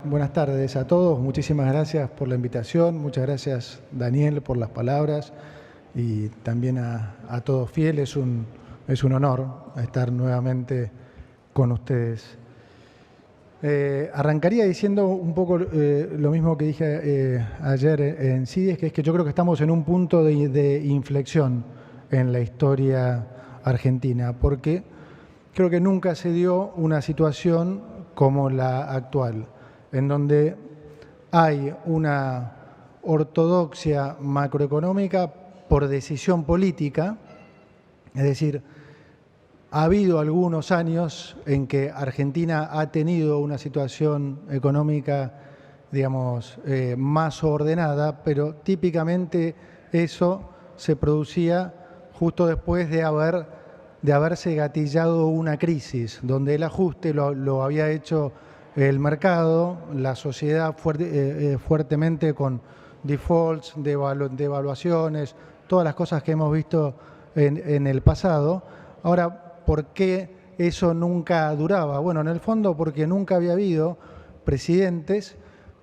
Buenas tardes a todos, muchísimas gracias por la invitación, muchas gracias Daniel por las palabras y también a todos fieles, es un honor estar nuevamente con ustedes. Arrancaría diciendo un poco lo mismo que dije ayer en CIDES, que es que yo creo que estamos en un punto de inflexión en la historia argentina, porque creo que nunca se dio una situación como la actual, en donde hay una ortodoxia macroeconómica por decisión política, es decir, ha habido algunos años en que Argentina ha tenido una situación económica, digamos, más ordenada, pero típicamente eso se producía justo después de haberse gatillado una crisis, donde el ajuste lo había hecho el mercado, la sociedad fuertemente con defaults, devaluaciones, todas las cosas que hemos visto en el pasado. Ahora, ¿por qué eso nunca duraba? Bueno, en el fondo porque nunca había habido presidentes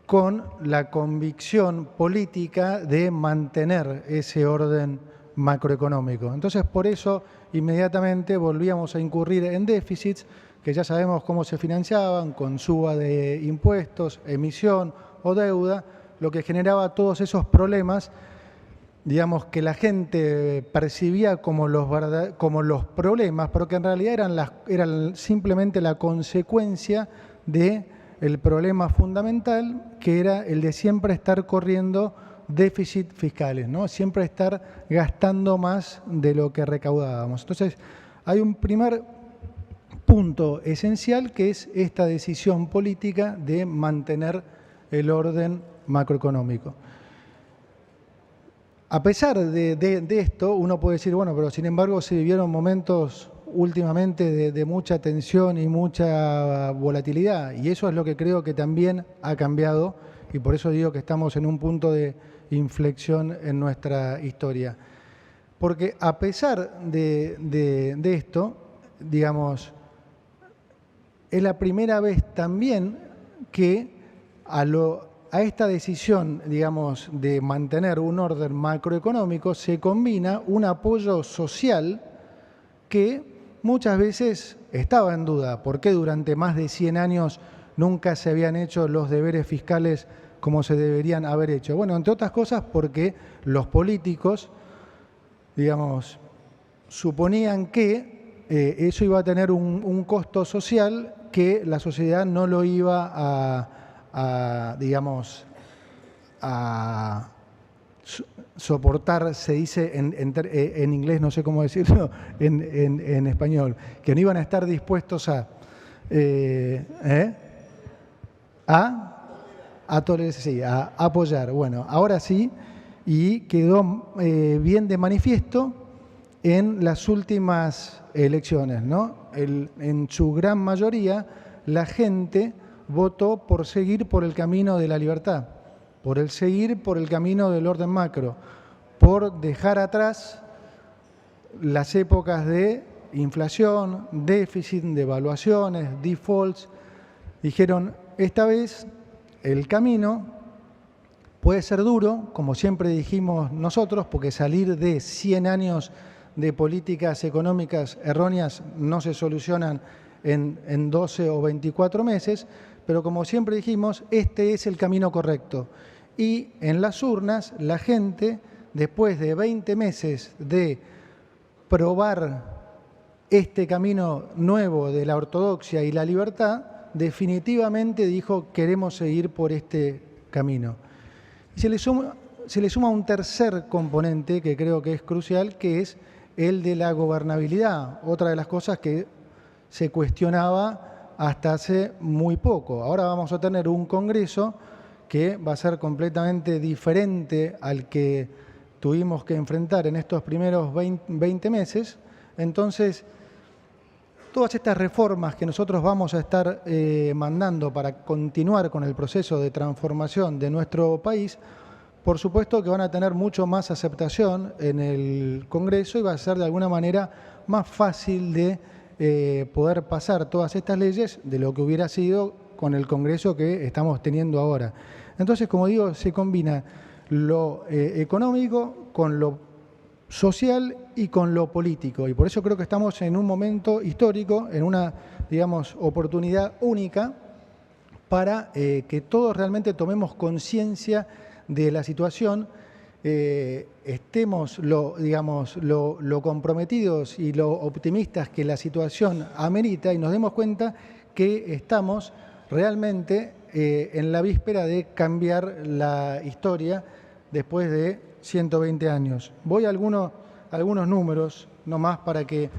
con la convicción política de mantener ese orden macroeconómico. Entonces, por eso, inmediatamente volvíamos a incurrir en déficits que ya sabemos cómo se financiaban, con suba de impuestos, emisión o deuda, lo que generaba todos esos problemas, digamos, que la gente percibía como los problemas, pero que en realidad eran simplemente la consecuencia del problema fundamental, que era el de siempre estar corriendo déficit fiscales, ¿no? Siempre estar gastando más de lo que recaudábamos. Entonces, hay un primer punto esencial que es esta decisión política de mantener el orden macroeconómico. A pesar de esto, uno puede decir, bueno, pero sin embargo se vivieron momentos últimamente de mucha tensión y mucha volatilidad, y eso es lo que creo que también ha cambiado, y por eso digo que estamos en un punto de inflexión en nuestra historia. Porque a pesar de esto, digamos, es la primera vez también que a esta decisión, digamos, de mantener un orden macroeconómico se combina un apoyo social que muchas veces estaba en duda. ¿Por qué durante más de 100 años nunca se habían hecho los deberes fiscales como se deberían haber hecho? Bueno, entre otras cosas porque los políticos, digamos, suponían que eso iba a tener un costo social que la sociedad no lo iba digamos, a soportar, se dice en inglés, no sé cómo decirlo, en español, que no iban a estar dispuestos a tolerar, sí, a apoyar. Bueno, ahora sí, y quedó bien de manifiesto en las últimas elecciones, ¿no? En su gran mayoría, la gente votó por seguir por el camino de la libertad, seguir por el camino del orden macro, por dejar atrás las épocas de inflación, déficit, devaluaciones, defaults. Dijeron, esta vez el camino puede ser duro, como siempre dijimos nosotros, porque salir de 100 años de políticas económicas erróneas no se solucionan en 12 o 24 meses, pero como siempre dijimos, este es el camino correcto. Y en las urnas, la gente, después de 20 meses de probar este camino nuevo de la ortodoxia y la libertad, definitivamente dijo, queremos seguir por este camino. Y se le suma un tercer componente que creo que es crucial, que es el de la gobernabilidad, otra de las cosas que se cuestionaba hasta hace muy poco. Ahora vamos a tener un Congreso que va a ser completamente diferente al que tuvimos que enfrentar en estos primeros 20 meses. Entonces, todas estas reformas que nosotros vamos a estar mandando para continuar con el proceso de transformación de nuestro país, por supuesto que van a tener mucho más aceptación en el Congreso y va a ser de alguna manera más fácil de poder pasar todas estas leyes de lo que hubiera sido con el Congreso que estamos teniendo ahora. Entonces, como digo, se combina lo económico con lo social y con lo político. Y por eso creo que estamos en un momento histórico, en una, digamos, oportunidad única para que todos realmente tomemos conciencia de la situación, estemos lo comprometidos y lo optimistas que la situación amerita y nos demos cuenta que estamos realmente en la víspera de cambiar la historia después de 120 años. Voy a algunos números, nomás para que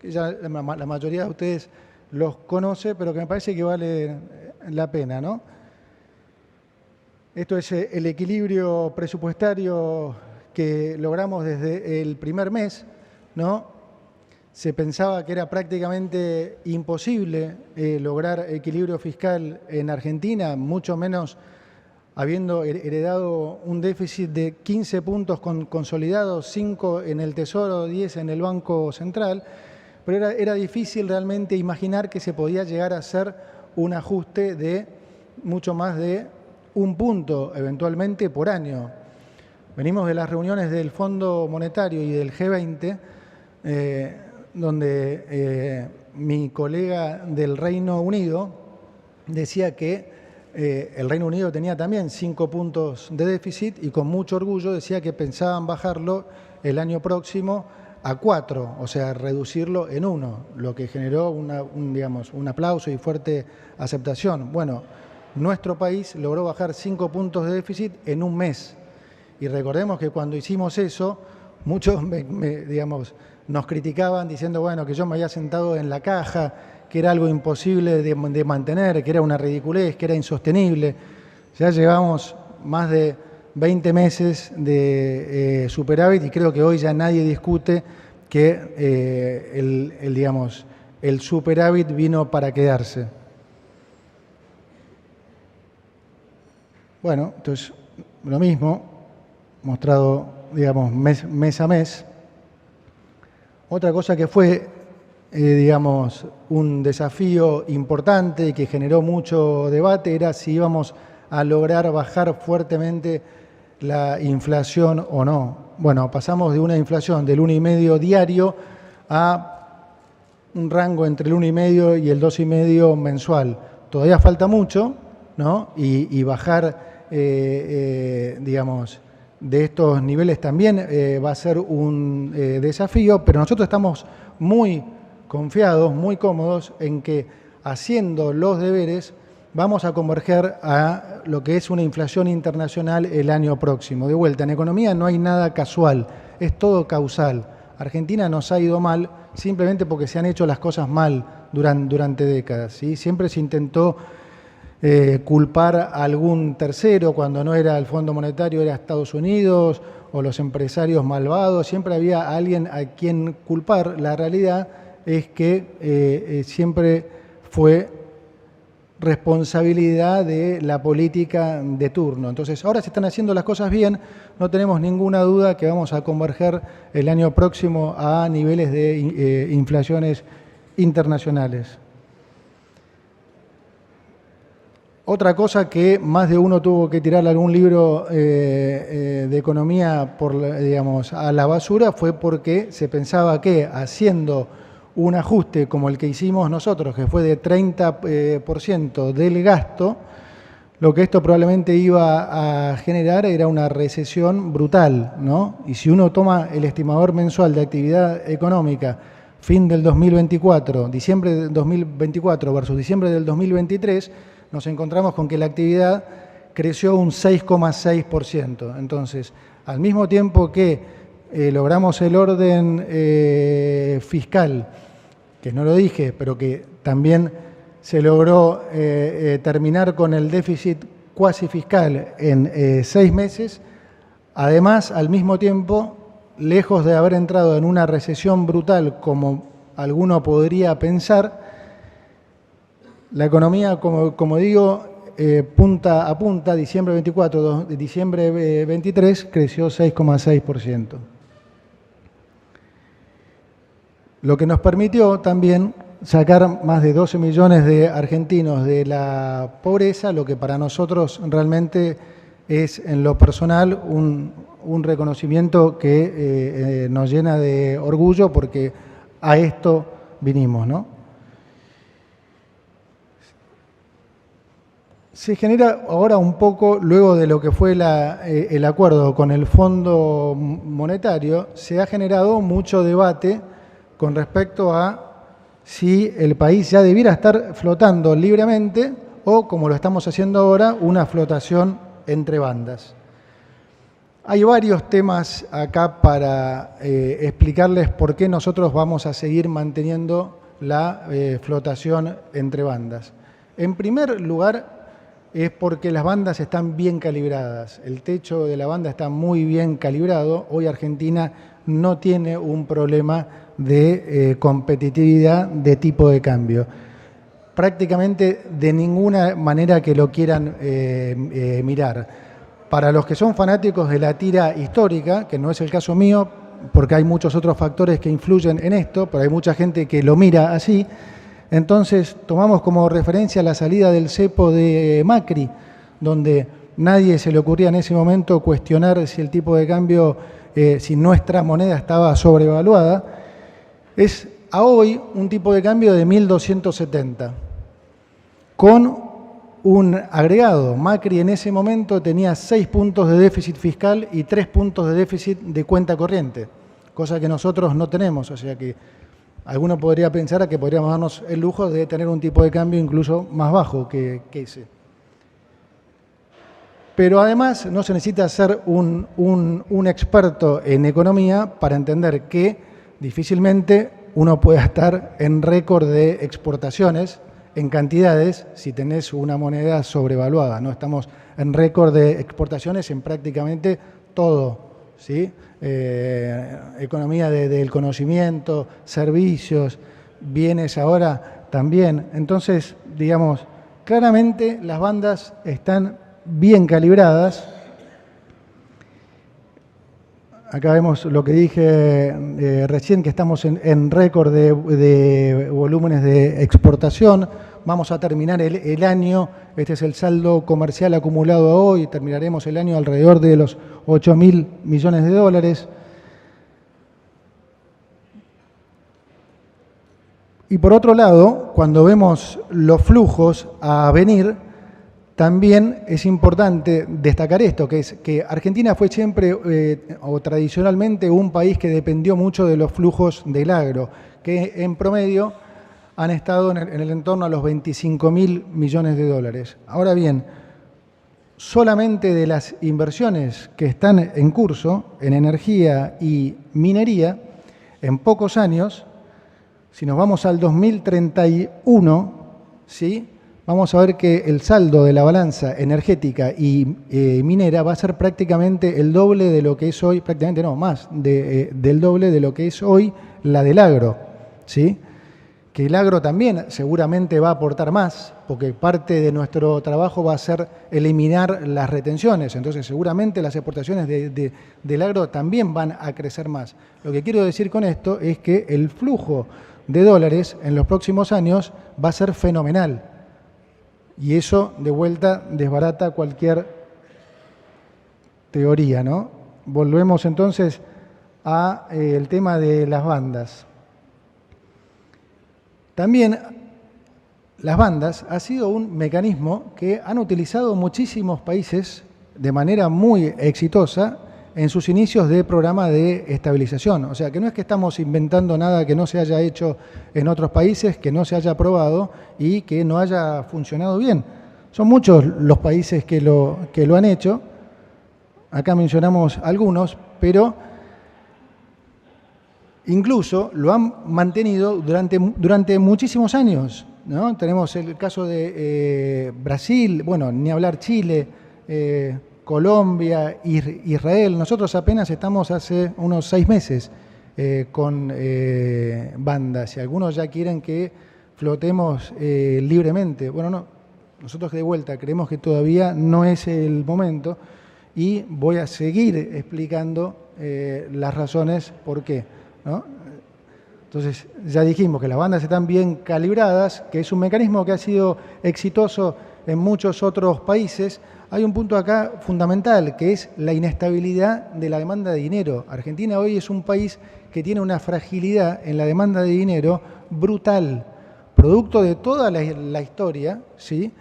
ya la mayoría de ustedes los conoce, pero que me parece que vale la pena, ¿no? Esto es el equilibrio presupuestario que logramos desde el primer mes, ¿no? Se pensaba que era prácticamente imposible lograr equilibrio fiscal en Argentina, mucho menos habiendo heredado un déficit de 15 puntos consolidados, 5 en el Tesoro, 10 en el Banco Central, pero era difícil realmente imaginar que se podía llegar a hacer un ajuste de mucho más de un punto eventualmente por año. Venimos de las reuniones del Fondo Monetario y del G20, donde mi colega del Reino Unido decía que el Reino Unido tenía también 5 puntos de déficit y con mucho orgullo decía que pensaban bajarlo el año próximo a 4, o sea, reducirlo en 1, lo que generó un aplauso y fuerte aceptación. Bueno, nuestro país logró bajar 5 puntos de déficit en un mes. Y recordemos que cuando hicimos eso, muchos nos criticaban diciendo, bueno, que yo me había sentado en la caja, que era algo imposible de mantener, que era una ridiculez, que era insostenible. Ya llevamos más de 20 meses de superávit y creo que hoy ya nadie discute que el superávit vino para quedarse. Bueno, entonces lo mismo, mostrado, digamos, mes a mes. Otra cosa que fue, un desafío importante y que generó mucho debate era si íbamos a lograr bajar fuertemente la inflación o no. Bueno, pasamos de una inflación del 1,5 diario a un rango entre el 1,5 y el 2,5 mensual. Todavía falta mucho, ¿no? Y bajar, de estos niveles también va a ser un desafío, pero nosotros estamos muy confiados, muy cómodos en que haciendo los deberes vamos a converger a lo que es una inflación internacional el año próximo. De vuelta, en economía no hay nada casual, es todo causal. Argentina nos ha ido mal simplemente porque se han hecho las cosas mal durante décadas, ¿sí? Siempre se intentó culpar a algún tercero, cuando no era el Fondo Monetario, era Estados Unidos o los empresarios malvados, siempre había alguien a quien culpar. La realidad es que siempre fue responsabilidad de la política de turno. Entonces, ahora se están haciendo las cosas bien, no tenemos ninguna duda que vamos a converger el año próximo a niveles de inflaciones internacionales. Otra cosa que más de uno tuvo que tirar algún libro de economía a la basura fue porque se pensaba que haciendo un ajuste como el que hicimos nosotros, que fue de 30% del gasto, lo que esto probablemente iba a generar era una recesión brutal, ¿no? Y si uno toma el estimador mensual de actividad económica, fin del 2024, diciembre del 2024 versus diciembre del 2023, nos encontramos con que la actividad creció un 6,6%. Entonces, al mismo tiempo que logramos el orden fiscal, que no lo dije, pero que también se logró terminar con el déficit cuasi fiscal en 6 meses, además, al mismo tiempo, lejos de haber entrado en una recesión brutal como alguno podría pensar, la economía, como digo, punta a punta, diciembre 24, diciembre 23, creció 6,6%. Lo que nos permitió también sacar más de 12 millones de argentinos de la pobreza, lo que para nosotros realmente es, en lo personal, un reconocimiento que nos llena de orgullo porque a esto vinimos, ¿no? Se genera ahora un poco, luego de lo que fue el acuerdo con el Fondo Monetario, se ha generado mucho debate con respecto a si el país ya debiera estar flotando libremente o, como lo estamos haciendo ahora, una flotación entre bandas. Hay varios temas acá para explicarles por qué nosotros vamos a seguir manteniendo la flotación entre bandas. En primer lugar, es porque las bandas están bien calibradas. El techo de la banda está muy bien calibrado. Hoy Argentina no tiene un problema de competitividad de tipo de cambio. Prácticamente de ninguna manera que lo quieran mirar. Para los que son fanáticos de la tira histórica, que no es el caso mío, porque hay muchos otros factores que influyen en esto, pero hay mucha gente que lo mira así. Entonces tomamos como referencia la salida del cepo de Macri, donde nadie se le ocurría en ese momento cuestionar si el tipo de cambio, si nuestra moneda estaba sobrevaluada. Es a hoy un tipo de cambio de 1.270, con un agregado. Macri en ese momento tenía 6 puntos de déficit fiscal y 3 puntos de déficit de cuenta corriente, cosa que nosotros no tenemos, o sea que alguno podría pensar que podríamos darnos el lujo de tener un tipo de cambio incluso más bajo que ese. Pero además no se necesita ser un experto en economía para entender que difícilmente uno pueda estar en récord de exportaciones en cantidades si tenés una moneda sobrevaluada. ¿No? Estamos en récord de exportaciones en prácticamente todo, ¿sí? Economía del conocimiento, servicios, bienes ahora también. Entonces, digamos, claramente las bandas están bien calibradas. Acá vemos lo que dije recién, que estamos en récord de volúmenes de exportación. Vamos a terminar el año, este es el saldo comercial acumulado a hoy, terminaremos el año alrededor de los 8.000 millones de dólares. Y por otro lado, cuando vemos los flujos a venir, también es importante destacar esto, que es que Argentina fue siempre o tradicionalmente un país que dependió mucho de los flujos del agro, que en promedio han estado en el entorno a los 25.000 millones de dólares. Ahora bien, solamente de las inversiones que están en curso en energía y minería, en pocos años, si nos vamos al 2031, ¿sí?, vamos a ver que el saldo de la balanza energética y minera va a ser prácticamente el doble de lo que es hoy, prácticamente no, más del doble de lo que es hoy la del agro, ¿sí? Que el agro también seguramente va a aportar más, porque parte de nuestro trabajo va a ser eliminar las retenciones, entonces seguramente las exportaciones del agro también van a crecer más. Lo que quiero decir con esto es que el flujo de dólares en los próximos años va a ser fenomenal. Y eso, de vuelta, desbarata cualquier teoría, ¿no? Volvemos entonces al tema de las bandas. También las bandas ha sido un mecanismo que han utilizado muchísimos países de manera muy exitosa en sus inicios de programa de estabilización. O sea, que no es que estamos inventando nada que no se haya hecho en otros países, que no se haya probado y que no haya funcionado bien. Son muchos los países que lo han hecho. Acá mencionamos algunos, pero incluso lo han mantenido durante muchísimos años, ¿no? Tenemos el caso de Brasil, bueno, ni hablar Chile, Colombia, Israel. Nosotros apenas estamos hace unos 6 meses con bandas y algunos ya quieren que flotemos libremente. Bueno, no, nosotros de vuelta creemos que todavía no es el momento y voy a seguir explicando las razones por qué, ¿no? Entonces, ya dijimos que las bandas están bien calibradas, que es un mecanismo que ha sido exitoso en muchos otros países. Hay un punto acá fundamental, que es la inestabilidad de la demanda de dinero. Argentina hoy es un país que tiene una fragilidad en la demanda de dinero brutal, producto de toda la historia, ¿sí?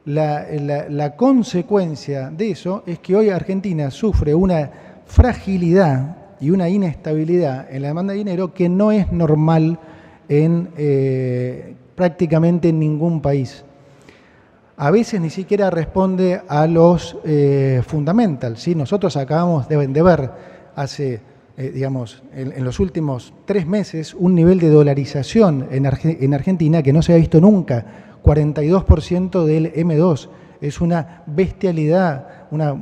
La consecuencia de eso es que hoy Argentina sufre una fragilidad y una inestabilidad en la demanda de dinero que no es normal en prácticamente ningún país. A veces ni siquiera responde a los fundamentals, ¿sí? Nosotros acabamos de ver hace, digamos, en los últimos 3 meses un nivel de dolarización en Argentina que no se ha visto nunca, 42% del M2. Es una bestialidad, una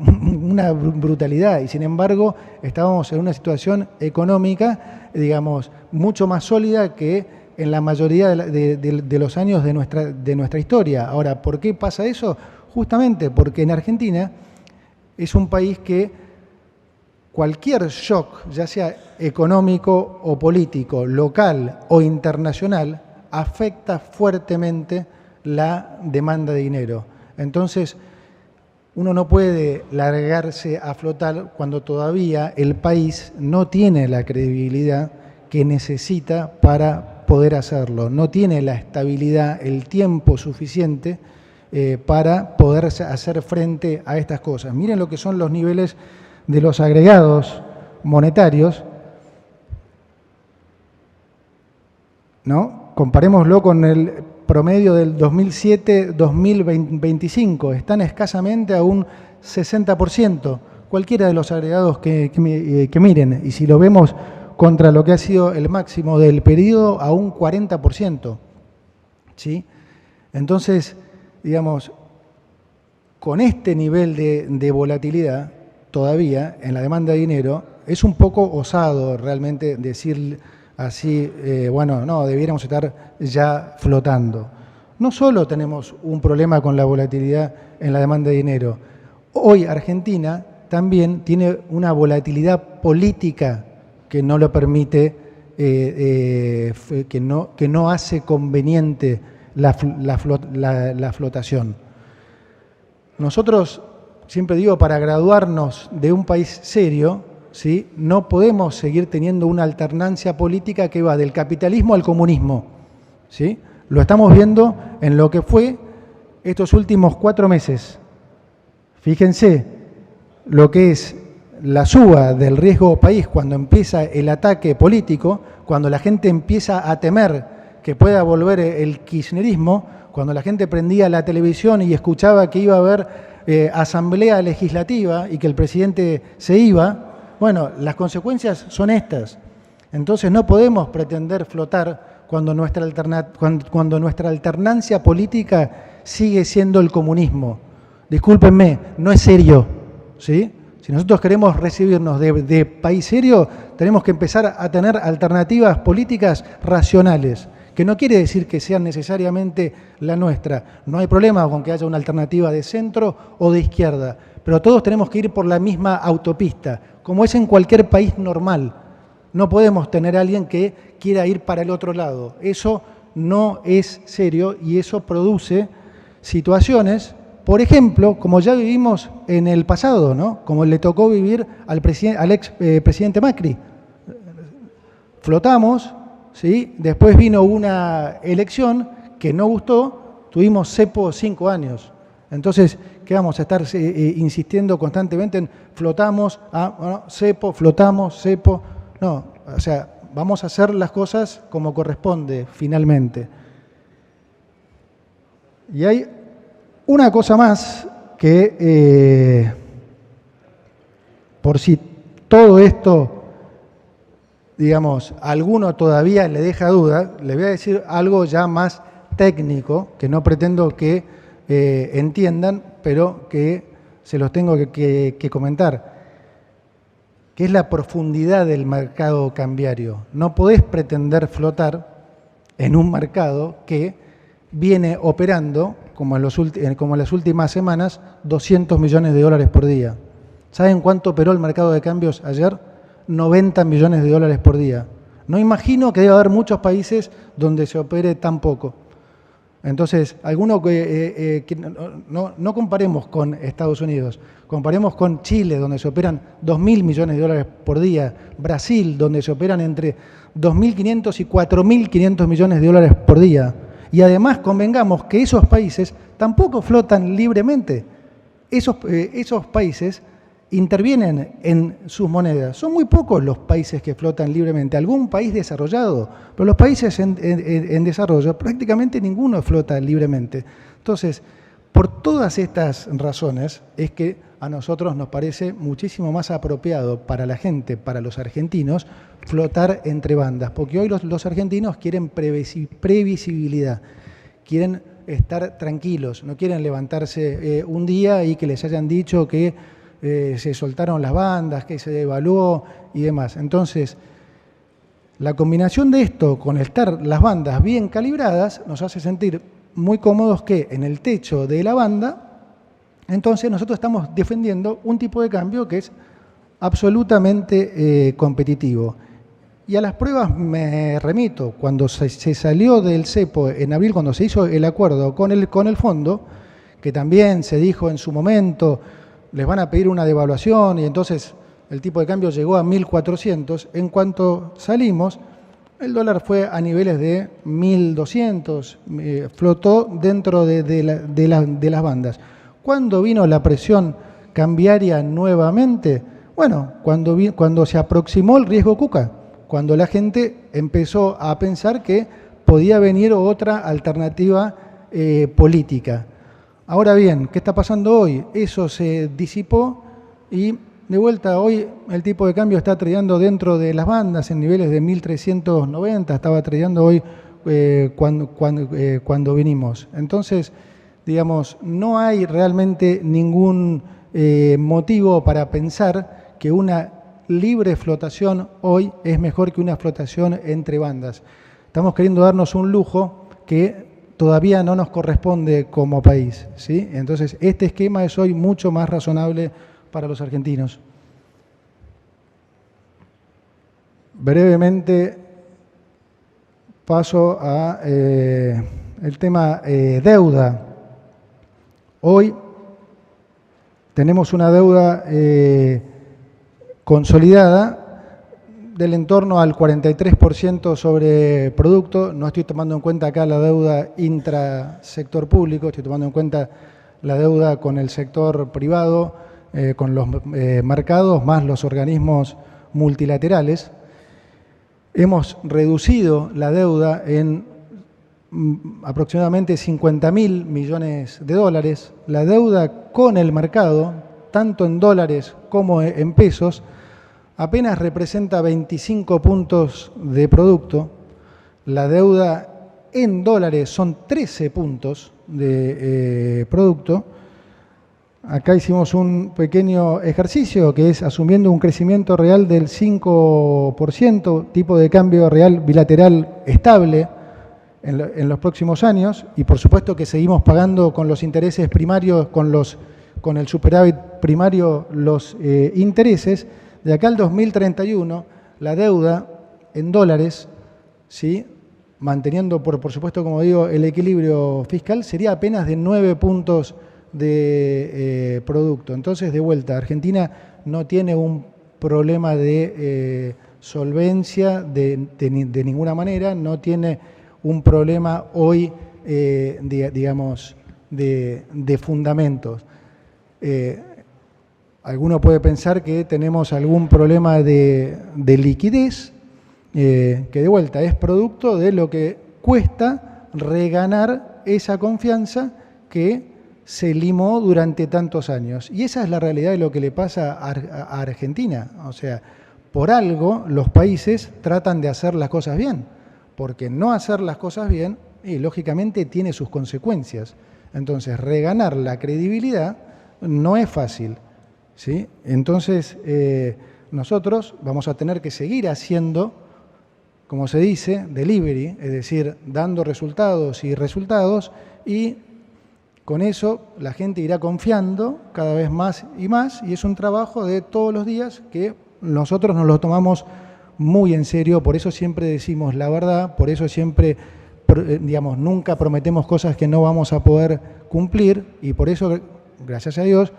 brutalidad, y sin embargo estábamos en una situación económica, digamos, mucho más sólida que en la mayoría de los años de nuestra historia. Ahora, ¿por qué pasa eso? Justamente porque en Argentina es un país que cualquier shock, ya sea económico o político, local o internacional, afecta fuertemente la demanda de dinero. Entonces, uno no puede largarse a flotar cuando todavía el país no tiene la credibilidad que necesita para poder hacerlo, no tiene la estabilidad, el tiempo suficiente para poder hacer frente a estas cosas. Miren lo que son los niveles de los agregados monetarios, ¿no? Comparémoslo con el promedio del 2007-2025, están escasamente a un 60%, cualquiera de los agregados que miren, y si lo vemos contra lo que ha sido el máximo del periodo, a un 40%, ¿sí? Entonces, digamos, con este nivel de volatilidad, todavía, en la demanda de dinero, es un poco osado realmente decir así, bueno, no, debiéramos estar ya flotando. No solo tenemos un problema con la volatilidad en la demanda de dinero, hoy Argentina también tiene una volatilidad política que no lo permite, que no hace conveniente la flotación. Nosotros, siempre digo, para graduarnos de un país serio, ¿sí?, no podemos seguir teniendo una alternancia política que va del capitalismo al comunismo, ¿sí? Lo estamos viendo en lo que fue estos últimos 4 meses. Fíjense lo que es la suba del riesgo país cuando empieza el ataque político, cuando la gente empieza a temer que pueda volver el kirchnerismo, cuando la gente prendía la televisión y escuchaba que iba a haber asamblea legislativa y que el presidente se iba. Bueno, las consecuencias son estas. Entonces no podemos pretender flotar cuando nuestra alternancia política sigue siendo el comunismo. Discúlpenme, no es serio, ¿sí? Si nosotros queremos recibirnos de país serio, tenemos que empezar a tener alternativas políticas racionales, que no quiere decir que sean necesariamente la nuestra. No hay problema con que haya una alternativa de centro o de izquierda, pero todos tenemos que ir por la misma autopista, como es en cualquier país normal. No podemos tener a alguien que quiera ir para el otro lado. Eso no es serio y eso produce situaciones, por ejemplo, como ya vivimos en el pasado, ¿no? Como le tocó vivir al ex presidente Macri. Flotamos, ¿sí? Después vino una elección que no gustó, tuvimos cepo 5 años. Entonces, ¿qué vamos a estar insistiendo constantemente en flotamos, bueno, cepo, flotamos, cepo? No, o sea, vamos a hacer las cosas como corresponde finalmente. Y hay una cosa más que, por si todo esto, digamos, a alguno todavía le deja duda, le voy a decir algo ya más técnico, que no pretendo que entiendan, pero que se los tengo que comentar, que es la profundidad del mercado cambiario. No podés pretender flotar en un mercado que viene operando, como en las últimas semanas, 200 millones de dólares por día. ¿Saben cuánto operó el mercado de cambios ayer? 90 millones de dólares por día. No imagino que debe haber muchos países donde se opere tan poco. Entonces, no comparemos con Estados Unidos, comparemos con Chile, donde se operan 2.000 millones de dólares por día, Brasil, donde se operan entre 2.500 y 4.500 millones de dólares por día. Y además convengamos que esos países tampoco flotan libremente. Esos países intervienen en sus monedas. Son muy pocos los países que flotan libremente. Algún país desarrollado, pero los países en desarrollo prácticamente ninguno flota libremente. Entonces, por todas estas razones es que a nosotros nos parece muchísimo más apropiado para la gente, para los argentinos, flotar entre bandas, porque hoy los argentinos quieren previsibilidad, quieren estar tranquilos, no quieren levantarse un día y que les hayan dicho que se soltaron las bandas, que se devaluó y demás. Entonces, la combinación de esto con estar las bandas bien calibradas nos hace sentir muy cómodos que en el techo de la banda, entonces nosotros estamos defendiendo un tipo de cambio que es absolutamente competitivo. Y a las pruebas me remito, cuando se salió del cepo en abril, cuando se hizo el acuerdo con el fondo, que también se dijo en su momento, les van a pedir una devaluación y entonces el tipo de cambio llegó a 1.400. En cuanto salimos, el dólar fue a niveles de 1.200, flotó dentro de las bandas. ¿Cuándo vino la presión cambiaria nuevamente? Bueno, cuando se aproximó el riesgo Cuca, cuando la gente empezó a pensar que podía venir otra alternativa política. Ahora bien, ¿qué está pasando hoy? Eso se disipó y de vuelta hoy el tipo de cambio está tradeando dentro de las bandas en niveles de 1.390, estaba tradeando hoy cuando vinimos. Entonces, digamos, no hay realmente ningún motivo para pensar que una libre flotación hoy es mejor que una flotación entre bandas. Estamos queriendo darnos un lujo que todavía no nos corresponde como país, ¿sí? Entonces, este esquema es hoy mucho más razonable para los argentinos. Brevemente paso a el tema deuda. Hoy tenemos una deuda consolidada del entorno al 43% sobre producto. No estoy tomando en cuenta acá la deuda intrasector público, estoy tomando en cuenta la deuda con el sector privado, con los mercados, más los organismos multilaterales. Hemos reducido la deuda en aproximadamente 50.000 millones de dólares. La deuda con el mercado, tanto en dólares como en pesos, apenas representa 25 puntos de producto. La deuda en dólares son 13 puntos de producto. Acá hicimos un pequeño ejercicio que es asumiendo un crecimiento real del 5%, tipo de cambio real bilateral estable en los próximos años, y por supuesto que seguimos pagando con los intereses primarios, con el superávit primario los intereses. De acá al 2031, la deuda en dólares, ¿sí?, manteniendo, por supuesto, como digo, el equilibrio fiscal, sería apenas de 9 puntos de producto. Entonces, de vuelta, Argentina no tiene un problema de solvencia de ninguna manera, no tiene un problema hoy, digamos, de fundamentos. Alguno puede pensar que tenemos algún problema de liquidez, que de vuelta es producto de lo que cuesta reganar esa confianza que se limó durante tantos años. Y esa es la realidad de lo que le pasa a Argentina. O sea, por algo los países tratan de hacer las cosas bien, porque no hacer las cosas bien, lógicamente, tiene sus consecuencias. Entonces, reganar la credibilidad no es fácil, ¿sí? Entonces, nosotros vamos a tener que seguir haciendo, como se dice, delivery, es decir, dando resultados, y con eso la gente irá confiando cada vez más, y es un trabajo de todos los días que nosotros nos lo tomamos muy en serio, por eso siempre decimos la verdad, por eso siempre, digamos, nunca prometemos cosas que no vamos a poder cumplir, y por eso, gracias a Dios,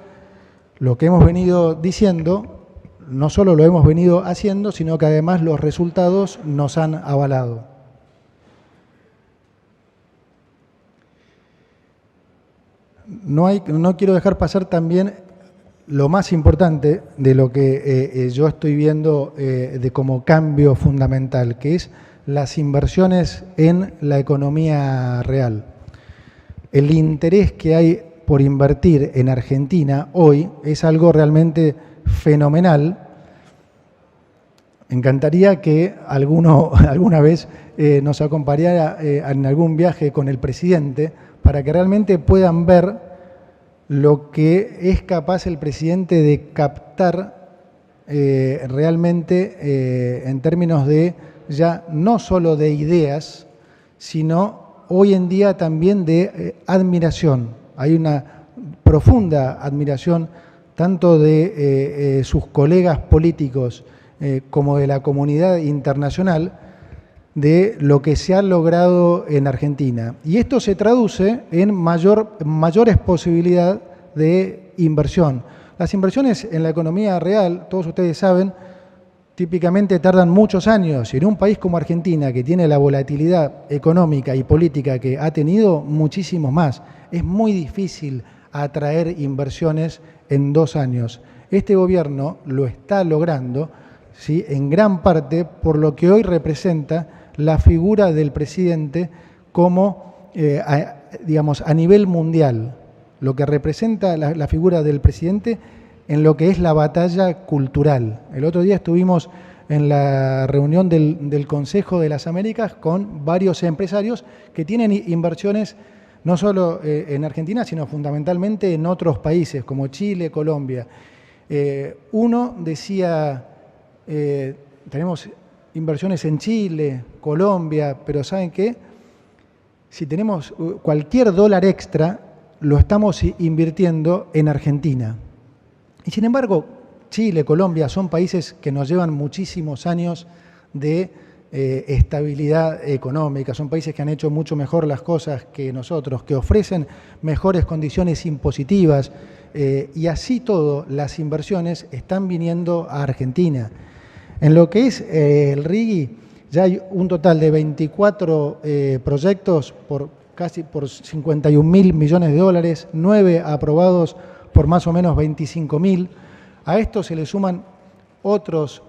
lo que hemos venido diciendo, no solo lo hemos venido haciendo, sino que además los resultados nos han avalado. No quiero dejar pasar también lo más importante de lo que yo estoy viendo de como cambio fundamental, que es las inversiones en la economía real. El interés que hay por invertir en Argentina hoy es algo realmente fenomenal. Me encantaría que alguna vez nos acompañara en algún viaje con el presidente para que realmente puedan ver lo que es capaz el presidente de captar realmente en términos de ya no solo de ideas, sino hoy en día también de admiración. Hay una profunda admiración tanto de sus colegas políticos como de la comunidad internacional de lo que se ha logrado en Argentina. Y esto se traduce en mayores posibilidades de inversión. Las inversiones en la economía real, todos ustedes saben, típicamente tardan muchos años. Y en un país como Argentina, que tiene la volatilidad económica y política que ha tenido, muchísimo más. Es muy difícil atraer inversiones en 2 años. Este gobierno lo está logrando, ¿sí?, en gran parte por lo que hoy representa la figura del presidente como, digamos, a nivel mundial, lo que representa la figura del presidente en lo que es la batalla cultural. El otro día estuvimos en la reunión del Consejo de las Américas con varios empresarios que tienen inversiones no solo en Argentina, sino fundamentalmente en otros países como Chile, Colombia. Uno decía, tenemos inversiones en Chile, Colombia, pero ¿saben qué? Si tenemos cualquier dólar extra, lo estamos invirtiendo en Argentina. Y sin embargo, Chile, Colombia son países que nos llevan muchísimos años de estabilidad económica, son países que han hecho mucho mejor las cosas que nosotros, que ofrecen mejores condiciones impositivas, y así todo, las inversiones están viniendo a Argentina. En lo que es el RIGI, ya hay un total de 24 proyectos por 51.000 millones de dólares, 9 aprobados por más o menos 25.000. A esto se le suman otros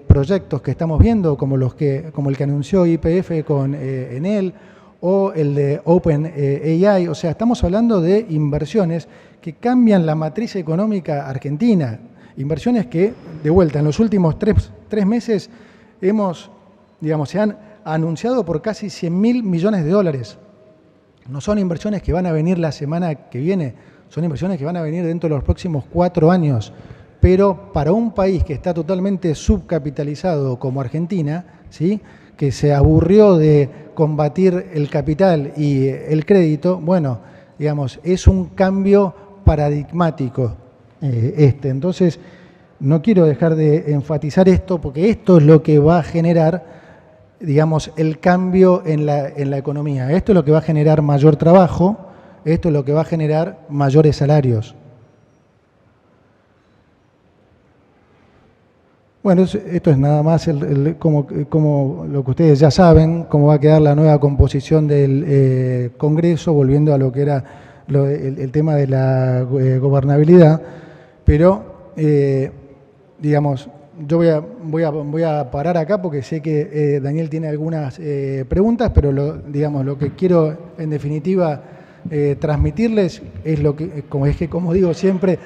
proyectos que estamos viendo, como el que anunció YPF con Enel o el de OpenAI. O sea, estamos hablando de inversiones que cambian la matriz económica argentina. Inversiones que, de vuelta, en los últimos tres meses se han anunciado por casi 100.000 millones de dólares. No son inversiones que van a venir la semana que viene, son inversiones que van a venir dentro de los próximos 4 años. Pero para un país que está totalmente subcapitalizado como Argentina, ¿sí?, que se aburrió de combatir el capital y el crédito, bueno, digamos, es un cambio paradigmático. Entonces, no quiero dejar de enfatizar esto porque esto es lo que va a generar, digamos, el cambio en la economía. Esto es lo que va a generar mayor trabajo, esto es lo que va a generar mayores salarios. Bueno, esto es nada más como lo que ustedes ya saben, cómo va a quedar la nueva composición del Congreso, volviendo a lo que era el tema de la gobernabilidad. Pero, digamos, yo voy a parar acá porque sé que Daniel tiene algunas preguntas, pero lo que quiero en definitiva transmitirles es como digo siempre,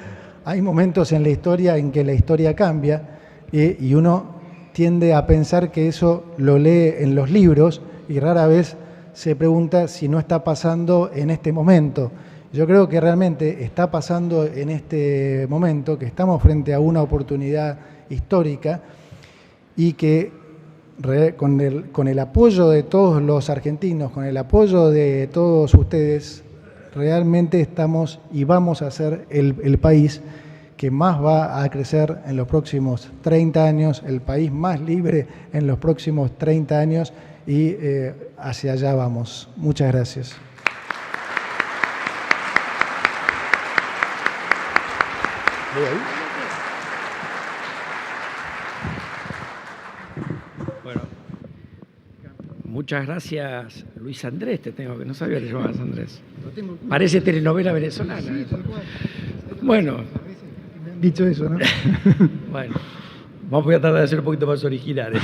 hay momentos en la historia en que la historia cambia y uno tiende a pensar que eso lo lee en los libros y rara vez se pregunta si no está pasando en este momento. Yo creo que realmente está pasando en este momento, que estamos frente a una oportunidad histórica y que con el apoyo de todos los argentinos, con el apoyo de todos ustedes, realmente estamos y vamos a ser el país que más va a crecer en los próximos 30 años, el país más libre en los próximos 30 años y hacia allá vamos. Muchas gracias. Bueno, muchas gracias, Luis Andrés, te tengo que no sabía que te llamabas Andrés. Parece telenovela venezolana. Sí, tal cual. Bueno. Me han dicho eso, ¿no? Bueno, voy a tratar de ser un poquito más originales.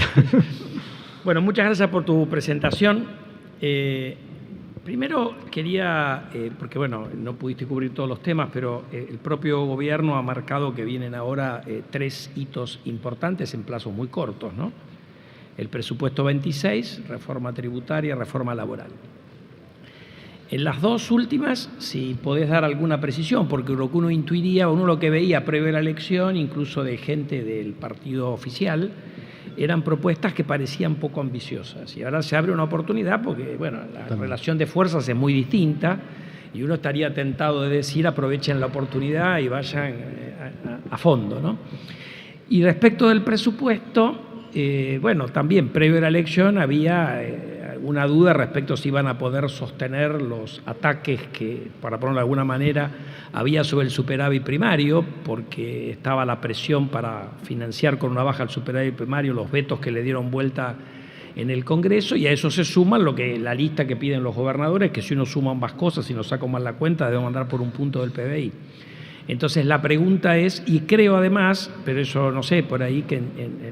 Bueno, muchas gracias por tu presentación. Primero quería, porque bueno, no pudiste cubrir todos los temas, pero el propio gobierno ha marcado que vienen ahora 3 hitos importantes en plazos muy cortos, ¿no? El presupuesto 26, reforma tributaria, reforma laboral. En las dos últimas, si podés dar alguna precisión, porque lo que uno intuiría, uno lo que veía previo a la elección, incluso de gente del partido oficial, eran propuestas que parecían poco ambiciosas. Y ahora se abre una oportunidad porque, bueno, la relación de fuerzas es muy distinta y uno estaría tentado de decir aprovechen la oportunidad y vayan a fondo, ¿no? Y respecto del presupuesto, bueno, también previo a la elección había una duda respecto a si iban a poder sostener los ataques que, para ponerlo de alguna manera, había sobre el superávit primario, porque estaba la presión para financiar con una baja el superávit primario, los vetos que le dieron vuelta en el Congreso, y a eso se suman la lista que piden los gobernadores, que si uno suma ambas cosas y no saca mal la cuenta, debemos andar por un punto del PBI. Entonces la pregunta es, y creo además, pero eso no sé, por ahí que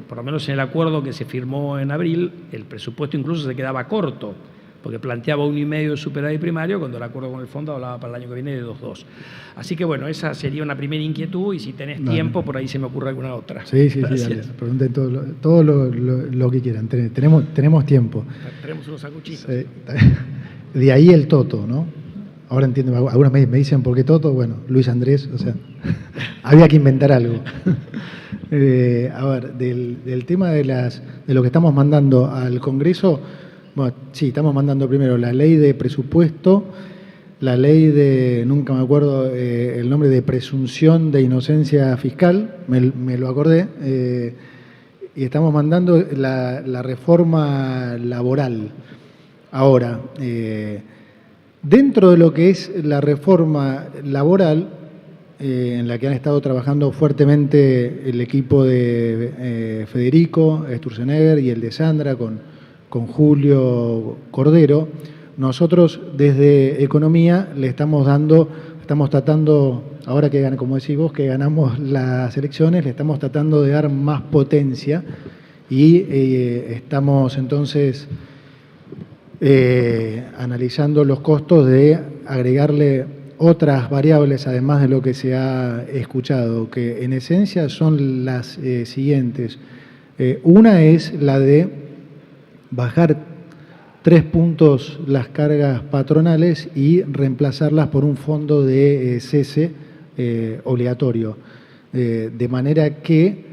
por lo menos en el acuerdo que se firmó en abril, el presupuesto incluso se quedaba corto, porque planteaba 1,5 de superávit primario, cuando el acuerdo con el fondo hablaba para el año que viene de 2,2. Así que bueno, esa sería una primera inquietud y si tenés tiempo, por ahí se me ocurre alguna otra. Sí, dale, pregunten todo lo que quieran, tenemos tiempo. Tenemos unos sanguchitos. Sí. De ahí el Toto, ¿no? Ahora entiendo, algunos me dicen por qué Toto, bueno, Luis Andrés, o sea, había que inventar algo. A ver, del tema de lo que estamos mandando al Congreso, bueno, sí, estamos mandando primero la ley de presupuesto, la ley de, nunca me acuerdo el nombre, de presunción de inocencia fiscal, me lo acordé, y estamos mandando la reforma laboral. Ahora, dentro de lo que es la reforma laboral, en la que han estado trabajando fuertemente el equipo de Federico Sturzenegger y el de Sandra con Julio Cordero, nosotros desde Economía le estamos tratando, ahora que, como decís vos, que ganamos las elecciones, le estamos tratando de dar más potencia y estamos entonces analizando los costos de agregarle otras variables, además de lo que se ha escuchado, que en esencia son las siguientes. Una es la de bajar 3 puntos las cargas patronales y reemplazarlas por un fondo de cese obligatorio, de manera que,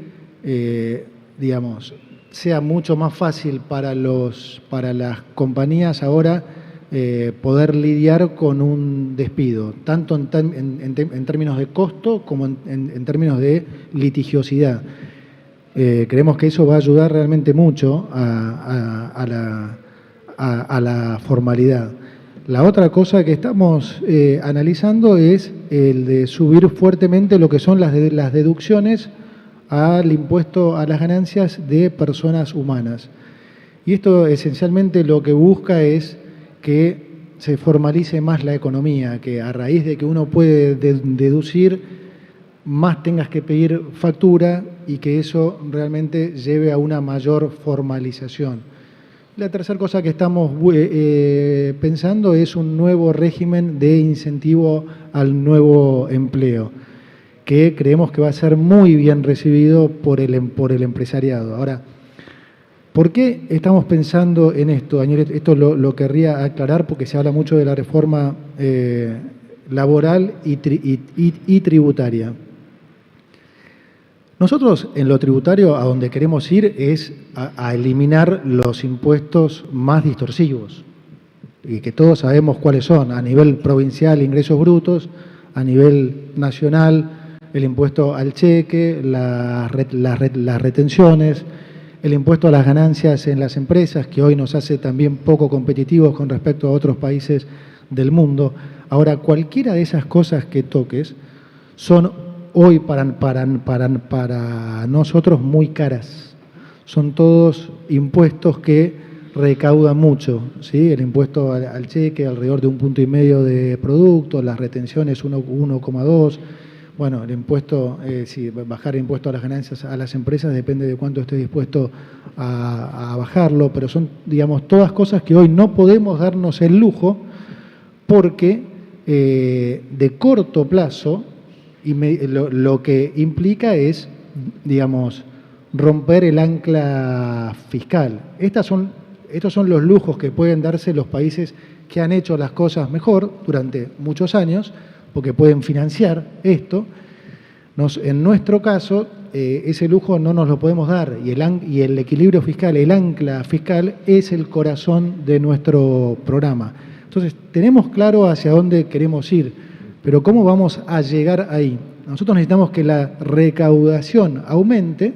digamos, sea mucho más fácil para las compañías ahora poder lidiar con un despido, tanto en términos de costo como en términos de litigiosidad. Creemos que eso va a ayudar realmente mucho a la formalidad. La otra cosa que estamos analizando es el de subir fuertemente lo que son las deducciones al impuesto a las ganancias de personas humanas. Y esto esencialmente lo que busca es que se formalice más la economía, que a raíz de que uno puede deducir, más tengas que pedir factura y que eso realmente lleve a una mayor formalización. La tercera cosa que estamos pensando es un nuevo régimen de incentivo al nuevo empleo, que creemos que va a ser muy bien recibido por el empresariado. Ahora, ¿por qué estamos pensando en esto, Daniel? Esto lo querría aclarar porque se habla mucho de la reforma laboral y tributaria. Nosotros en lo tributario a donde queremos ir es a eliminar los impuestos más distorsivos, y que todos sabemos cuáles son, a nivel provincial ingresos brutos, a nivel nacional el impuesto al cheque, las retenciones, el impuesto a las ganancias en las empresas, que hoy nos hace también poco competitivos con respecto a otros países del mundo. Ahora, cualquiera de esas cosas que toques son hoy para nosotros muy caras. Son todos impuestos que recaudan mucho, ¿sí? El impuesto al cheque alrededor de 1,5 puntos de producto, las retenciones 1,2. Bueno, el impuesto, si bajar el impuesto a las ganancias a las empresas depende de cuánto esté dispuesto a bajarlo, pero son, digamos, todas cosas que hoy no podemos darnos el lujo porque de corto plazo lo que implica es, digamos, romper el ancla fiscal. Estos son los lujos que pueden darse los países que han hecho las cosas mejor durante muchos años, porque pueden financiar esto. En nuestro caso, ese lujo no nos lo podemos dar y el equilibrio fiscal, el ancla fiscal, es el corazón de nuestro programa. Entonces, tenemos claro hacia dónde queremos ir, pero ¿cómo vamos a llegar ahí? Nosotros necesitamos que la recaudación aumente,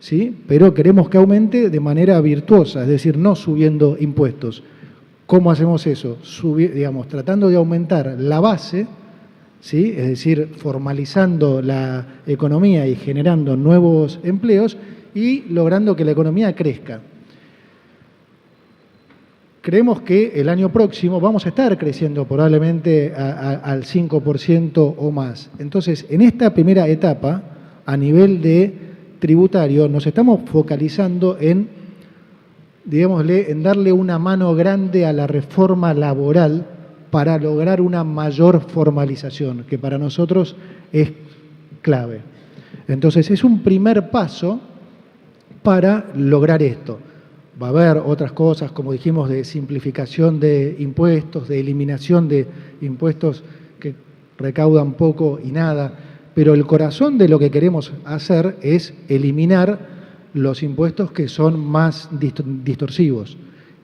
¿sí? Pero queremos que aumente de manera virtuosa, es decir, no subiendo impuestos. ¿Cómo hacemos eso? Tratando de aumentar la base, ¿sí? Es decir, formalizando la economía y generando nuevos empleos y logrando que la economía crezca. Creemos que el año próximo vamos a estar creciendo probablemente al 5% o más. Entonces, en esta primera etapa, a nivel de tributario, nos estamos focalizando en, digámosle, en darle una mano grande a la reforma laboral para lograr una mayor formalización, que para nosotros es clave. Entonces, es un primer paso para lograr esto. Va a haber otras cosas, como dijimos, de simplificación de impuestos, de eliminación de impuestos que recaudan poco y nada, pero el corazón de lo que queremos hacer es eliminar los impuestos que son más distorsivos.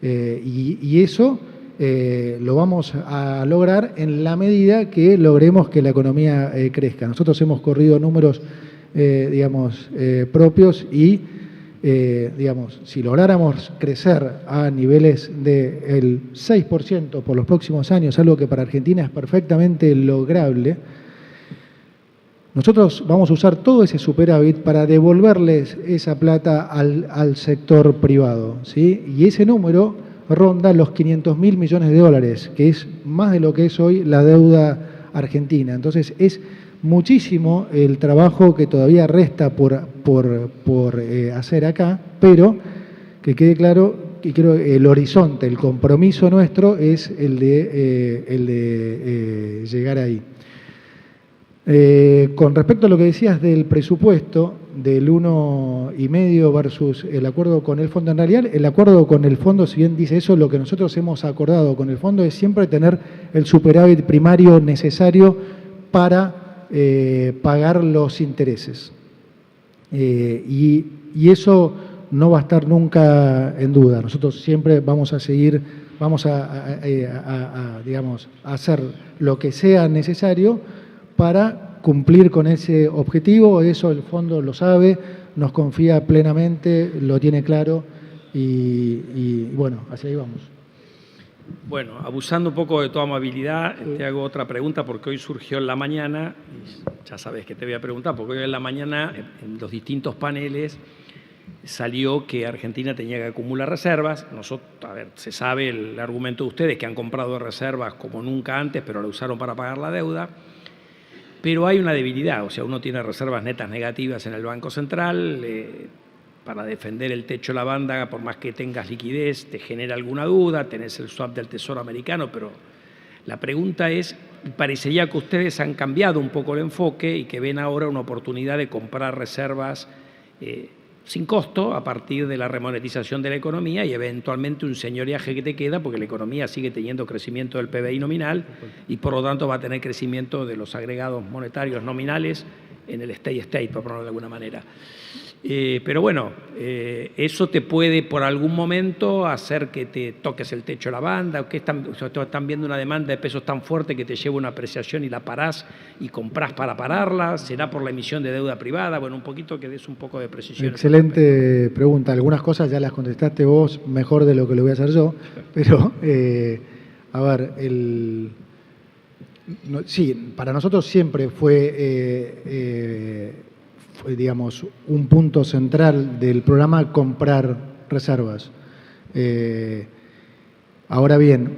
Y eso lo vamos a lograr en la medida que logremos que la economía crezca. Nosotros hemos corrido números, propios y si lográramos crecer a niveles del 6% por los próximos años, algo que para Argentina es perfectamente lograble, nosotros vamos a usar todo ese superávit para devolverles esa plata al sector privado, ¿sí? Y ese número ronda los 500.000 millones de dólares, que es más de lo que es hoy la deuda argentina. Entonces, es muchísimo el trabajo que todavía resta por hacer acá, pero que quede claro que creo el horizonte, el compromiso nuestro es el de llegar ahí. Con respecto a lo que decías del presupuesto, del 1,5 versus el acuerdo con el fondo, en realidad el acuerdo con el fondo, si bien dice eso, lo que nosotros hemos acordado con el fondo es siempre tener el superávit primario necesario para pagar los intereses. Y eso no va a estar nunca en duda. Nosotros siempre vamos a seguir, vamos a hacer lo que sea necesario para cumplir con ese objetivo. Eso el fondo lo sabe, nos confía plenamente, lo tiene claro y bueno, hacia ahí vamos. Bueno, abusando un poco de tu amabilidad, te hago otra pregunta porque hoy surgió en la mañana, ya sabes que te voy a preguntar, porque hoy en la mañana en los distintos paneles salió que Argentina tenía que acumular reservas. Se sabe el argumento de ustedes que han comprado reservas como nunca antes, pero la usaron para pagar la deuda. Pero hay una debilidad, o sea, uno tiene reservas netas negativas en el Banco Central, para defender el techo de la banda, por más que tengas liquidez, te genera alguna duda, tenés el swap del Tesoro americano, pero la pregunta es, parecería que ustedes han cambiado un poco el enfoque y que ven ahora una oportunidad de comprar reservas sin costo a partir de la remonetización de la economía y eventualmente un señoreaje que te queda porque la economía sigue teniendo crecimiento del PBI nominal y por lo tanto va a tener crecimiento de los agregados monetarios nominales en el steady state, por ponerlo de alguna manera. Pero bueno, eso te puede por algún momento hacer que te toques el techo de la banda, o que están viendo una demanda de pesos tan fuerte que te lleva una apreciación y la parás y comprás para pararla. ¿Será por la emisión de deuda privada? Bueno, un poquito que des un poco de precisión. Excelente pregunta. Algunas cosas ya las contestaste vos mejor de lo que lo voy a hacer yo, pero a ver, sí, para nosotros siempre fue digamos, un punto central del programa comprar reservas. Ahora bien,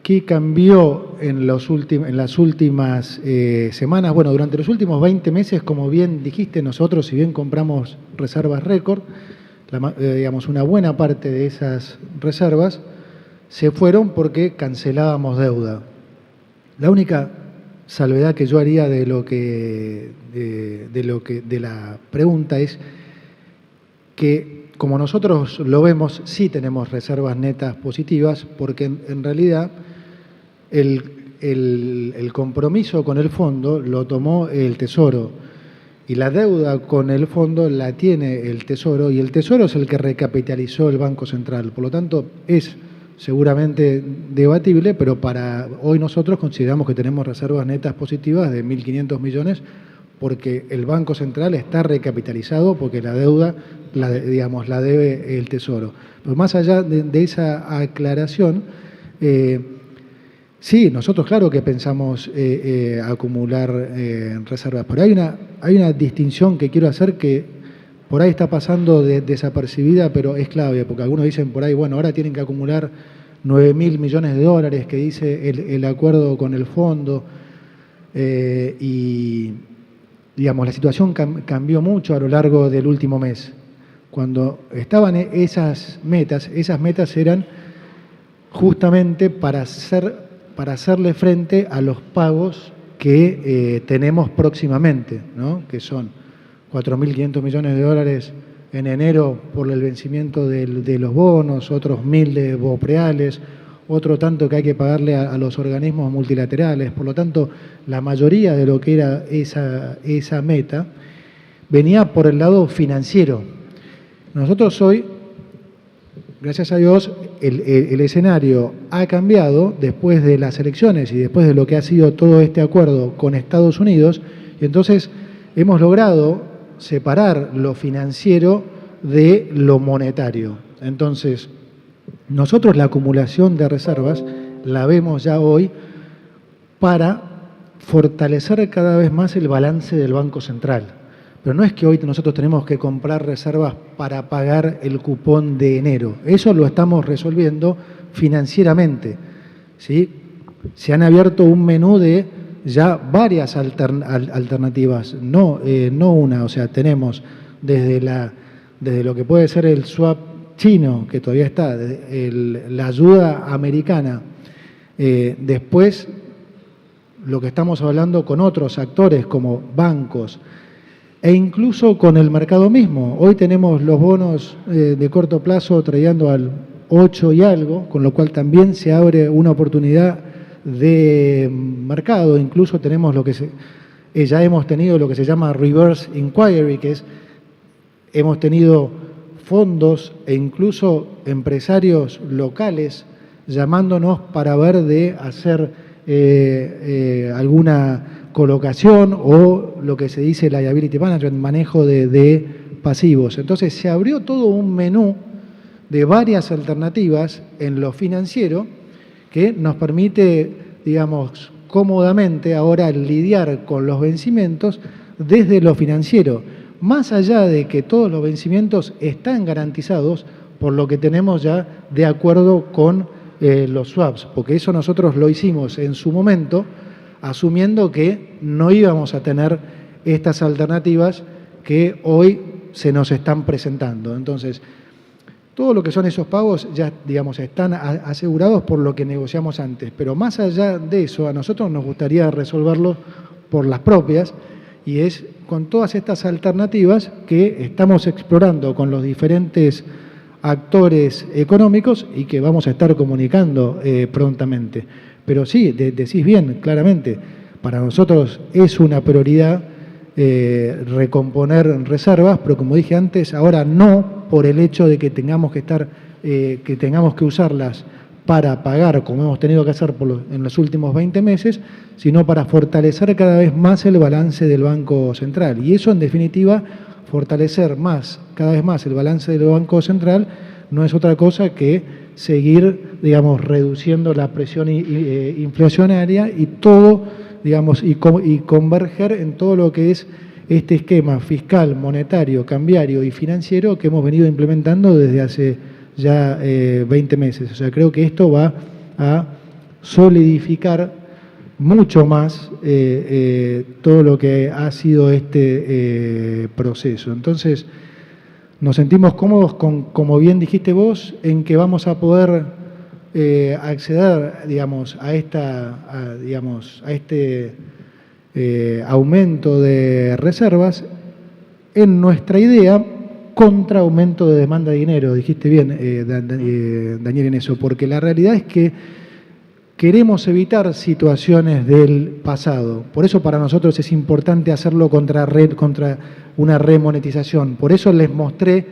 ¿qué cambió en las últimas semanas? Bueno, durante los últimos 20 meses, como bien dijiste, nosotros, si bien compramos reservas récord, digamos, una buena parte de esas reservas se fueron porque cancelábamos deuda. La única salvedad que yo haría de la pregunta es que, como nosotros lo vemos, sí tenemos reservas netas positivas, porque en realidad el compromiso con el fondo lo tomó el Tesoro y la deuda con el fondo la tiene el Tesoro, y el Tesoro es el que recapitalizó el Banco Central. Por lo tanto, es seguramente debatible, pero para hoy nosotros consideramos que tenemos reservas netas positivas de 1.500 millones porque el Banco Central está recapitalizado, porque la deuda la debe el Tesoro. Pero más allá de esa aclaración, sí, nosotros claro que pensamos acumular reservas, pero hay una distinción que quiero hacer que por ahí está pasando desapercibida, pero es clave, porque algunos dicen por ahí, bueno, ahora tienen que acumular 9.000 millones de dólares, que dice el acuerdo con el fondo, y digamos, la situación cambió mucho a lo largo del último mes. Cuando estaban esas metas eran justamente para hacerle frente a los pagos que tenemos próximamente, ¿no? Que son 4.500 millones de dólares en enero por el vencimiento de los bonos, otros 1.000 de bopreales, otro tanto que hay que pagarle a los organismos multilaterales. Por lo tanto, la mayoría de lo que era esa meta venía por el lado financiero. Nosotros hoy, gracias a Dios, el escenario ha cambiado después de las elecciones y después de lo que ha sido todo este acuerdo con Estados Unidos, y entonces hemos logrado separar lo financiero de lo monetario. Entonces, nosotros la acumulación de reservas la vemos ya hoy para fortalecer cada vez más el balance del Banco Central. Pero no es que hoy nosotros tenemos que comprar reservas para pagar el cupón de enero. Eso lo estamos resolviendo financieramente, ¿sí? Se han abierto un menú de ya varias alternativas, no una. O sea, tenemos desde lo que puede ser el swap chino, que todavía está, la ayuda americana, después lo que estamos hablando con otros actores como bancos, e incluso con el mercado mismo. Hoy tenemos los bonos de corto plazo trayendo al 8 y algo, con lo cual también se abre una oportunidad de mercado. Incluso tenemos ya hemos tenido lo que se llama reverse inquiry, que es, hemos tenido fondos e incluso empresarios locales llamándonos para ver de hacer alguna colocación o lo que se dice liability management, manejo de pasivos. Entonces se abrió todo un menú de varias alternativas en lo financiero que nos permite, digamos, cómodamente ahora lidiar con los vencimientos desde lo financiero, más allá de que todos los vencimientos están garantizados por lo que tenemos ya de acuerdo con los swaps, porque eso nosotros lo hicimos en su momento, asumiendo que no íbamos a tener estas alternativas que hoy se nos están presentando. Entonces, todo lo que son esos pagos ya, digamos, están asegurados por lo que negociamos antes, pero más allá de eso, a nosotros nos gustaría resolverlo por las propias, y es con todas estas alternativas que estamos explorando con los diferentes actores económicos y que vamos a estar comunicando prontamente. Pero sí, decís bien, claramente, para nosotros es una prioridad recomponer reservas, pero como dije antes, ahora no por el hecho de que tengamos que usarlas para pagar, como hemos tenido que hacer en los últimos 20 meses, sino para fortalecer cada vez más el balance del Banco Central. Y eso, en definitiva, fortalecer cada vez más el balance del Banco Central, no es otra cosa que seguir, digamos, reduciendo la presión inflacionaria y todo, digamos, y converger en todo lo que es este esquema fiscal, monetario, cambiario y financiero que hemos venido implementando desde hace ya 20 meses. O sea, creo que esto va a solidificar mucho más todo lo que ha sido este proceso. Entonces, nos sentimos cómodos con, como bien dijiste vos, en que vamos a poder acceder, digamos, a este aumento de reservas en nuestra idea contra aumento de demanda de dinero. Dijiste bien, Daniel, en eso, porque la realidad es que queremos evitar situaciones del pasado. Por eso para nosotros es importante hacerlo contra una remonetización. Por eso les mostré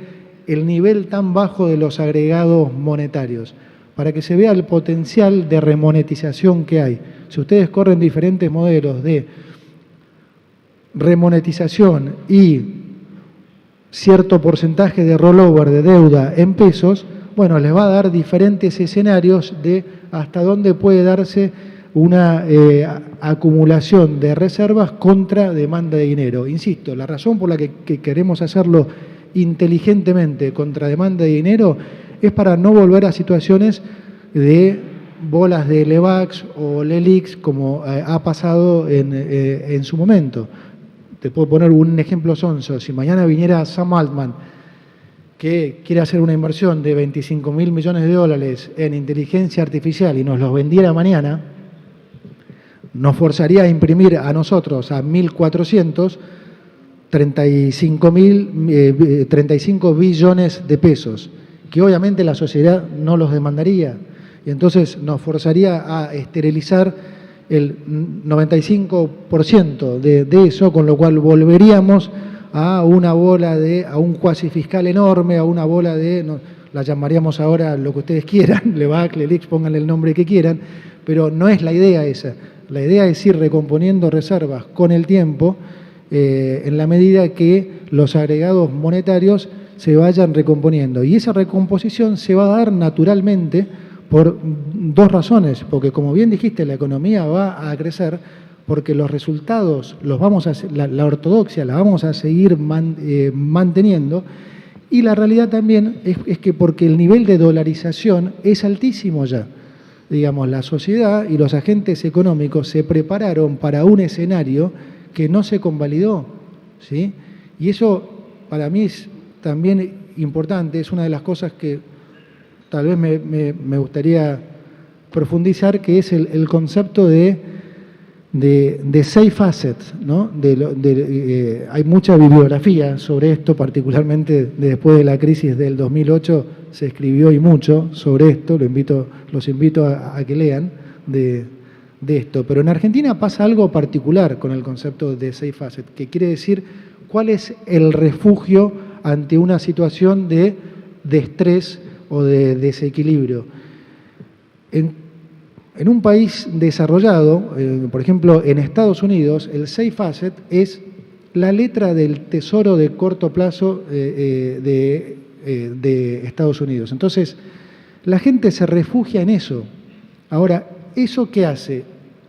el nivel tan bajo de los agregados monetarios, para que se vea el potencial de remonetización que hay. Si ustedes corren diferentes modelos de remonetización y cierto porcentaje de rollover de deuda en pesos, bueno, les va a dar diferentes escenarios de hasta dónde puede darse una acumulación de reservas contra demanda de dinero. Insisto, la razón por la que queremos hacerlo inteligentemente contra demanda de dinero es para no volver a situaciones de bolas de Levax o Lelix como ha pasado en su momento. Te puedo poner un ejemplo sonso. Si mañana viniera Sam Altman, que quiere hacer una inversión de 25.000 millones de dólares en inteligencia artificial y nos los vendiera mañana, nos forzaría a imprimir a nosotros a 1.400 35 billones de pesos, que obviamente la sociedad no los demandaría. Y entonces nos forzaría a esterilizar el 95% de eso, con lo cual volveríamos a una bola a un cuasi fiscal enorme, a una bola la llamaríamos ahora lo que ustedes quieran, Levac, Lelix, pónganle el nombre que quieran, pero no es la idea esa. La idea es ir recomponiendo reservas con el tiempo, en la medida que los agregados monetarios se vayan recomponiendo. Y esa recomposición se va a dar naturalmente por dos razones, porque como bien dijiste, la economía va a crecer, porque los resultados la ortodoxia la vamos a seguir manteniendo, y la realidad también es que porque el nivel de dolarización es altísimo ya. Digamos, la sociedad y los agentes económicos se prepararon para un escenario que no se convalidó, ¿sí? Y eso para mí es también importante, es una de las cosas que tal vez me gustaría profundizar, que es el concepto de safe assets, ¿no? Hay mucha bibliografía sobre esto, particularmente después de la crisis del 2008 se escribió y mucho sobre esto, los invito a que lean de esto. Pero en Argentina pasa algo particular con el concepto de safe asset, que quiere decir cuál es el refugio ante una situación de estrés o de desequilibrio. En un país desarrollado, por ejemplo, en Estados Unidos, el safe asset es la letra del tesoro de corto plazo de Estados Unidos. Entonces, la gente se refugia en eso. Ahora, ¿eso qué hace?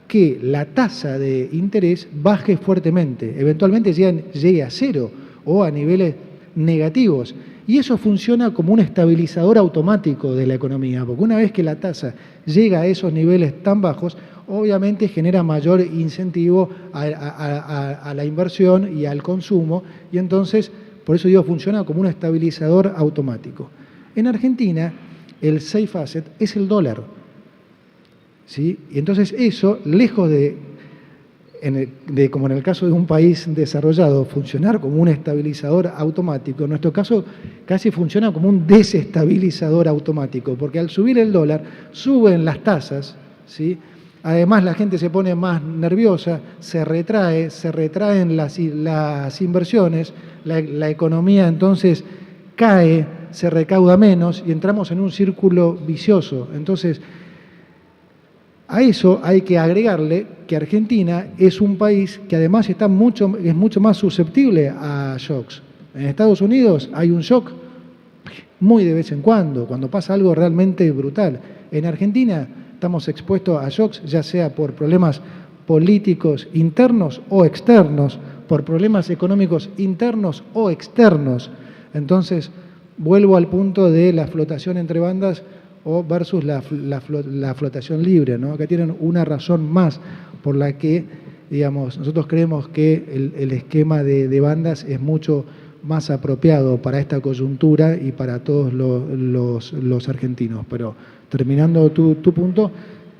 Que la tasa de interés baje fuertemente, eventualmente llegue a cero o a niveles negativos. Y eso funciona como un estabilizador automático de la economía, porque una vez que la tasa llega a esos niveles tan bajos, obviamente genera mayor incentivo a la inversión y al consumo, y entonces, por eso digo, funciona como un estabilizador automático. En Argentina, el safe asset es el dólar, ¿sí? Y entonces eso, lejos de, como en el caso de un país desarrollado, funcionar como un estabilizador automático, en nuestro caso casi funciona como un desestabilizador automático, porque al subir el dólar, suben las tasas, ¿sí? Además, la gente se pone más nerviosa, se retraen las inversiones, la economía entonces cae, se recauda menos y entramos en un círculo vicioso. Entonces, a eso hay que agregarle que Argentina es un país que además es mucho más susceptible a shocks. En Estados Unidos hay un shock muy de vez en cuando pasa algo realmente brutal. En Argentina estamos expuestos a shocks, ya sea por problemas políticos internos o externos, por problemas económicos internos o externos. Entonces, vuelvo al punto de la flotación entre bandas versus la flotación libre, ¿no? Acá tienen una razón más por la que, digamos, nosotros creemos que el esquema de bandas es mucho más apropiado para esta coyuntura y para todos los argentinos. Pero terminando tu punto,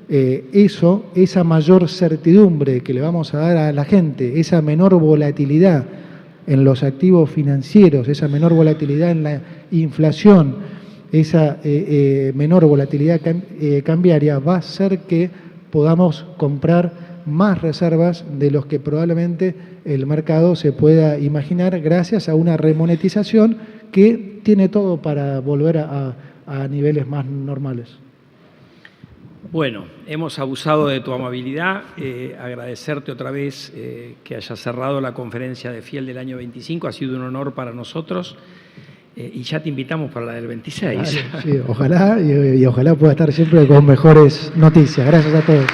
esa mayor certidumbre que le vamos a dar a la gente, esa menor volatilidad en los activos financieros, esa menor volatilidad en la inflación, esa menor volatilidad cambiaria va a hacer que podamos comprar más reservas de los que probablemente el mercado se pueda imaginar gracias a una remonetización que tiene todo para volver a niveles más normales. Bueno, hemos abusado de tu amabilidad, agradecerte otra vez que hayas cerrado la conferencia de Fiel del año 25, ha sido un honor para nosotros. Y ya te invitamos para la del 26. Vale, sí, ojalá y ojalá pueda estar siempre con mejores noticias. Gracias a todos.